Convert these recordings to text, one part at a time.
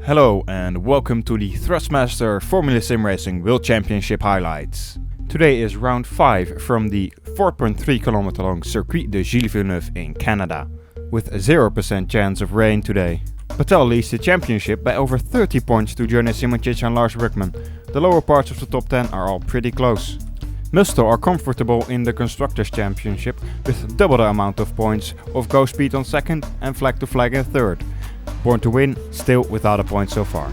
Hello and welcome to the Thrustmaster Formula SimRacing World Championship highlights. Today is round 5 from the 4.3 km long Circuit de Gilles Villeneuve in Canada, with a 0% chance of rain today. Patel leads the championship by over 30 points to Jonas Simoncic and Lars Brugman. The lower parts of the top 10 are all pretty close. Musto are comfortable in the Constructors' Championship with double the amount of points of Go Speed on second and Flag to Flag in third. Born to Win still without a point so far.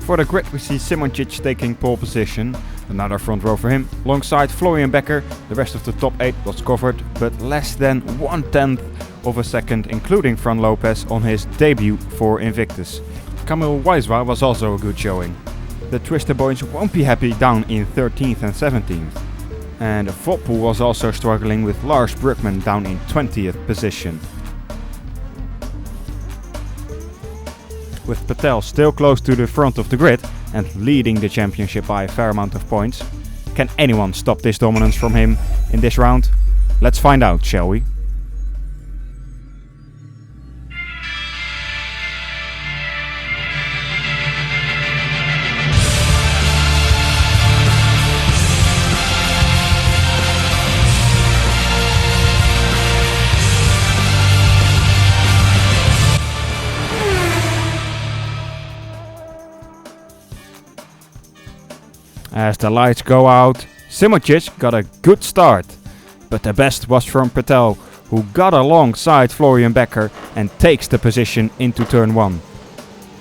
For the grid we see Simoncic taking pole position, another front row for him. Alongside Florian Becker, the rest of the top 8 was covered, but less than 1/10 of a second, including Fran Lopez on his debut for Invictus. Kamil Wijswa was also a good showing. The Twister boys won't be happy down in 13th and 17th. And Vopel was also struggling with Lars Brugman down in 20th position. With Patel still close to the front of the grid and leading the championship by a fair amount of points. Can anyone stop this dominance from him in this round? Let's find out, shall we? As the lights go out, Simoncic got a good start, but the best was from Patel, who got alongside Florian Becker and takes the position into turn 1.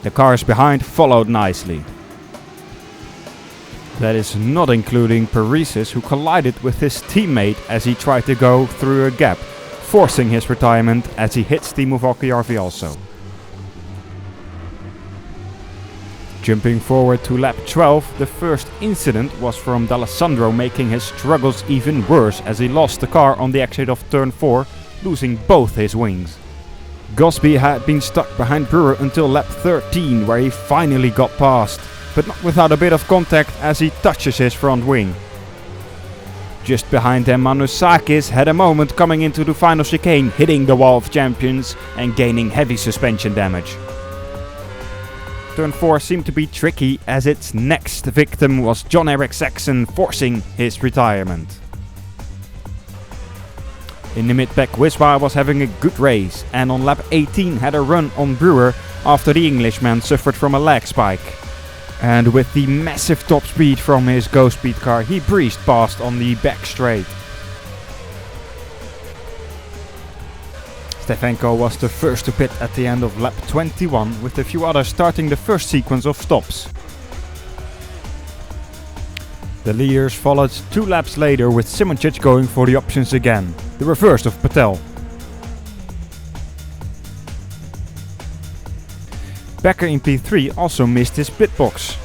The cars behind followed nicely. That is not including Paresis, who collided with his teammate as he tried to go through a gap, forcing his retirement as he hits Timo Valkejärvi also. Jumping forward to lap 12, the first incident was from D'Alessandro, making his struggles even worse as he lost the car on the exit of turn 4, losing both his wings. Gosby had been stuck behind Brewer until lap 13, where he finally got past, but not without a bit of contact as he touches his front wing. Just behind them, Manusakis had a moment coming into the final chicane, hitting the wall of champions and gaining heavy suspension damage. Turn 4 seemed to be tricky as its next victim was John-Eric Saxon, forcing his retirement. In the mid-pack, Wijswa was having a good race and on lap 18 had a run on Brewer after the Englishman suffered from a lag spike. And with the massive top speed from his Go Speed car, he breezed past on the back straight. Stefanko was the first to pit at the end of lap 21, with a few others starting the first sequence of stops. The leaders followed 2 laps later, with Simoncic going for the options again, the reverse of Patel. Becker in P3 also missed his pit box.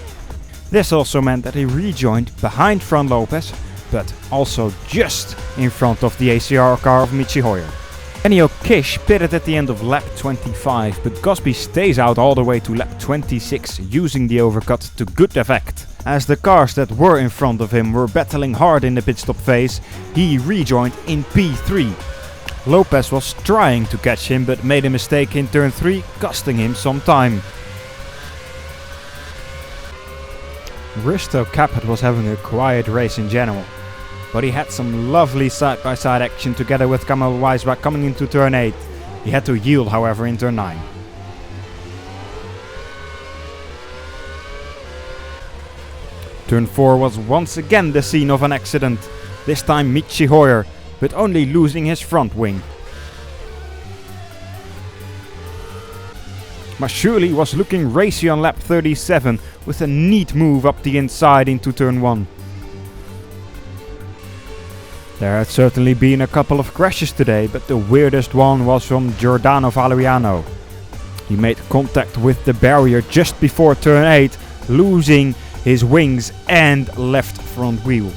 This also meant that he rejoined behind Fran Lopez, but also just in front of the ACR car of Michi Hoyer. Daniel Kish pitted at the end of lap 25, but Gosby stays out all the way to lap 26, using the overcut to good effect. As the cars that were in front of him were battling hard in the pit stop phase, he rejoined in P3. Lopez was trying to catch him but made a mistake in turn 3, costing him some time. Risto Capet was having a quiet race in general, but he had some lovely side-by-side action together with Kamil Wijswa coming into turn 8. He had to yield, however, in turn 9. Turn 4 was once again the scene of an accident, this time Michi Hoyer, but only losing his front wing. Mashuli was looking racy on lap 37 with a neat move up the inside into turn 1. There had certainly been a couple of crashes today, but the weirdest one was from Giordano Valeriano. He made contact with the barrier just before turn 8, losing his wings and left front wheel.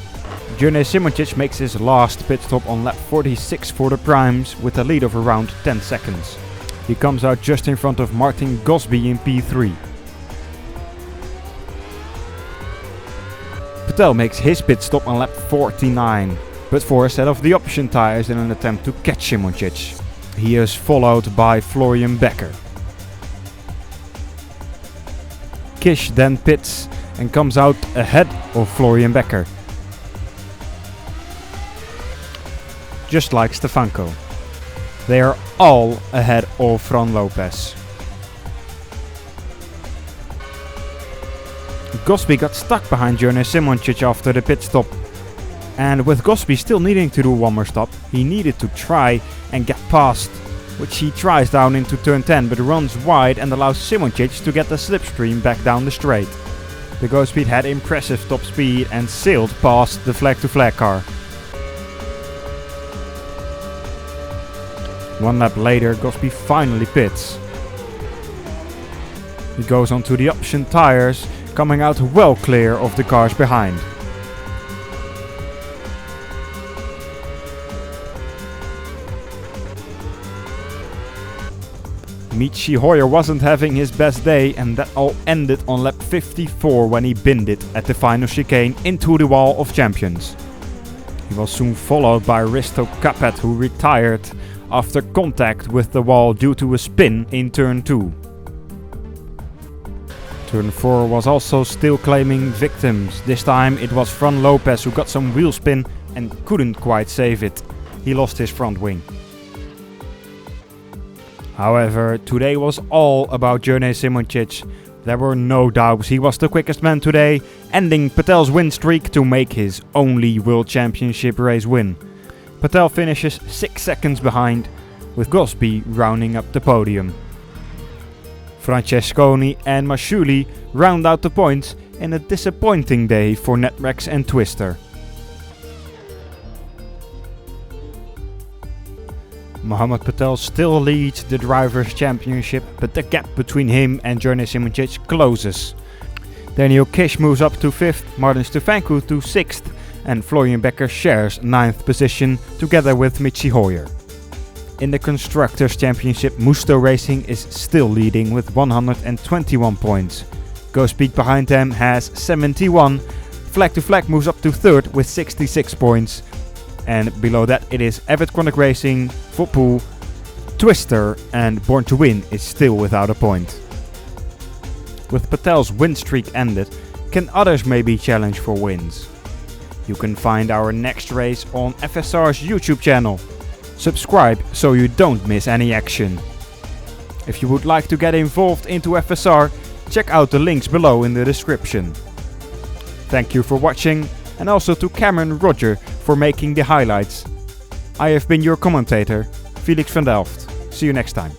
Jonas Simoncic makes his last pit stop on lap 46 for the primes with a lead of around 10 seconds. He comes out just in front of Martin Gosby in P3. Patel makes his pit stop on lap 49. But for a set of the option tires in an attempt to catch Simoncic. He is followed by Florian Becker. Kish then pits and comes out ahead of Florian Becker. Just like Stefanko. They are all ahead of Fran Lopez. Gosby got stuck behind Jonas Simoncic after the pit stop. And with Gosby still needing to do one more stop, he needed to try and get past, which he tries down into turn 10 but runs wide and allows Simoncic to get the slipstream back down the straight. The Ghostspeed had impressive top speed and sailed past the flag-to-flag car. One lap later, Gosby finally pits. He goes onto the option tires, coming out well clear of the cars behind. Michi Hoyer wasn't having his best day, and that all ended on lap 54 when he binned it at the final chicane into the wall of champions. He was soon followed by Risto Capet, who retired after contact with the wall due to a spin in turn 2. Turn 4 was also still claiming victims. This time it was Fran Lopez who got some wheel spin and couldn't quite save it. He lost his front wing. However, today was all about Jonas Simoncic. There were no doubts he was the quickest man today, ending Patel's win streak to make his only World Championship race win. Patel finishes 6 seconds behind, with Gosby rounding up the podium. Francesconi and Masciuli round out the points in a disappointing day for Netrex and Twister. Mohamed Patel still leads the Drivers' Championship, but the gap between him and Jonas Simoncic closes. Daniel Kish moves up to 5th, Martin Stefanko to 6th, and Florian Becker shares 9th position together with Michi Hoyer. In the Constructors' Championship, Musto Racing is still leading with 121 points. Ghostspeed behind them has 71, Flag to Flag moves up to 3rd with 66 points, and below that it is Avid Chronic Racing, Footpool, Twister and Born to Win is still without a point. With Patel's win streak ended, can others maybe challenge for wins? You can find our next race on FSR's YouTube channel. Subscribe so you don't miss any action. If you would like to get involved into FSR, check out the links below in the description. Thank you for watching, and also to Cameron and Rodger for making the highlights. I have been your commentator, Felix van Delft. See you next time.